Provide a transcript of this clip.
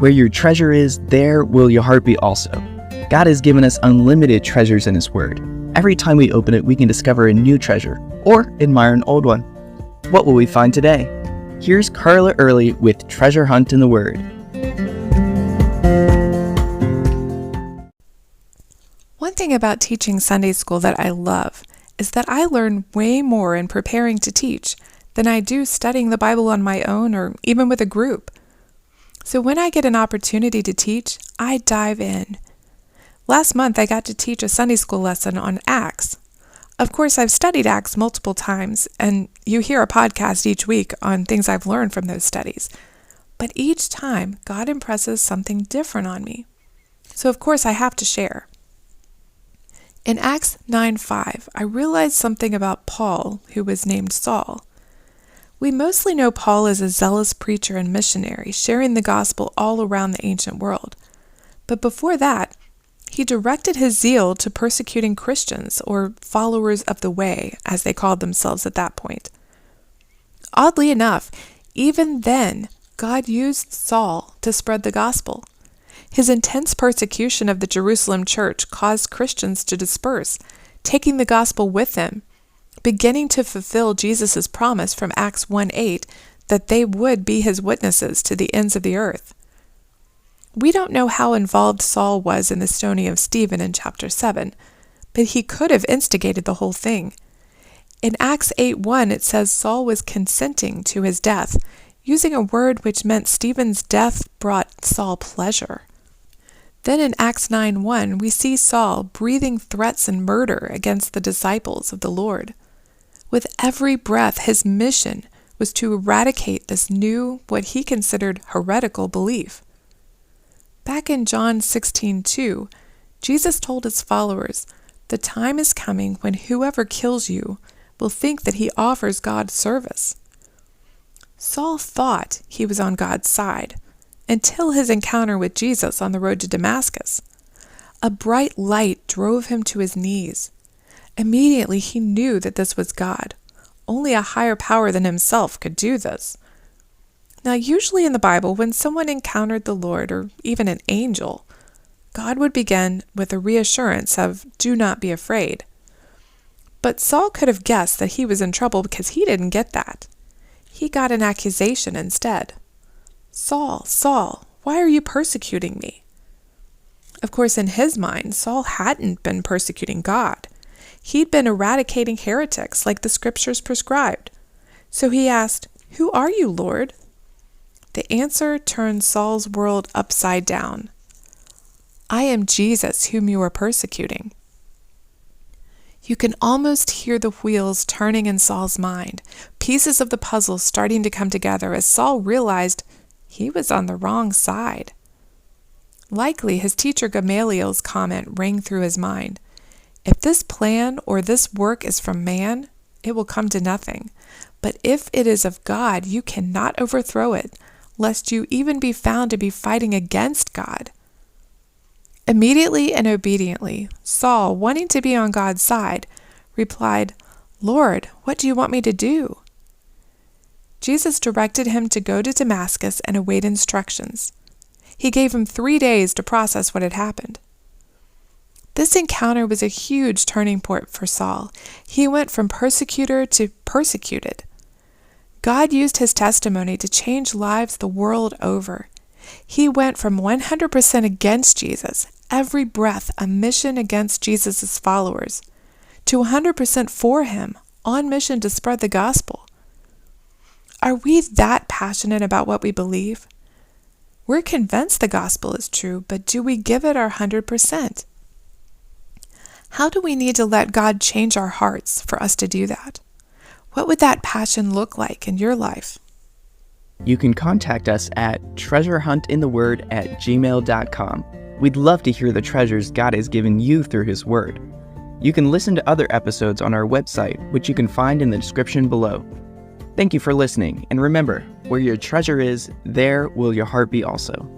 Where your treasure is, there will your heart be also. God has given us unlimited treasures in His Word. Every time we open it, we can discover a new treasure or admire an old one. What will we find today? Here's Carla Early with Treasure Hunt in the Word. One thing about teaching Sunday school that I love is that I learn way more in preparing to teach than I do studying the Bible on my own or even with a group. So when I get an opportunity to teach, I dive in. Last month, I got to teach a Sunday school lesson on Acts. Of course, I've studied Acts multiple times, and you hear a podcast each week on things I've learned from those studies. But each time, God impresses something different on me. So of course, I have to share. In Acts 9:5, I realized something about Paul, who was named Saul. We mostly know Paul as a zealous preacher and missionary, sharing the gospel all around the ancient world. But before that, he directed his zeal to persecuting Christians, or followers of the way, as they called themselves at that point. Oddly enough, even then, God used Saul to spread the gospel. His intense persecution of the Jerusalem church caused Christians to disperse, taking the gospel with them, beginning to fulfill Jesus' promise from Acts 1:8 that they would be his witnesses to the ends of the earth. We don't know how involved Saul was in the stoning of Stephen in chapter 7, but he could have instigated the whole thing. In Acts 8:1, it says Saul was consenting to his death, using a word which meant Stephen's death brought Saul pleasure. Then in Acts 9:1, we see Saul breathing threats and murder against the disciples of the Lord. With every breath, his mission was to eradicate this new, what he considered heretical belief. Back in John 16:2, Jesus told his followers, "The time is coming when whoever kills you will think that he offers God service." Saul thought he was on God's side until his encounter with Jesus on the road to Damascus. A bright light drove him to his knees. Immediately he knew that this was God. Only a higher power than himself could do this. Now, usually in the Bible, when someone encountered the Lord or even an angel, God would begin with a reassurance of, "Do not be afraid." But Saul could have guessed that he was in trouble because he didn't get that. He got an accusation instead. "Saul, Saul, why are you persecuting me?" Of course, in his mind, Saul hadn't been persecuting God. He'd been eradicating heretics like the scriptures prescribed. So he asked, "Who are you, Lord?" The answer turned Saul's world upside down. "I am Jesus, whom you are persecuting." You can almost hear the wheels turning in Saul's mind, pieces of the puzzle starting to come together as Saul realized he was on the wrong side. Likely his teacher Gamaliel's comment rang through his mind. If this plan or this work is from man, it will come to nothing. But if it is of God, you cannot overthrow it, lest you even be found to be fighting against God. Immediately and obediently, Saul, wanting to be on God's side, replied, "Lord, what do you want me to do?" Jesus directed him to go to Damascus and await instructions. He gave him 3 days to process what had happened. This encounter was a huge turning point for Saul. He went from persecutor to persecuted. God used his testimony to change lives the world over. He went from 100% against Jesus, every breath a mission against Jesus' followers, to 100% for him, on mission to spread the gospel. Are we that passionate about what we believe? We're convinced the gospel is true, but do we give it our 100%? How do we need to let God change our hearts for us to do that? What would that passion look like in your life? You can contact us at treasurehuntintheword@gmail.com. We'd love to hear the treasures God has given you through His Word. You can listen to other episodes on our website, which you can find in the description below. Thank you for listening, and remember, where your treasure is, there will your heart be also.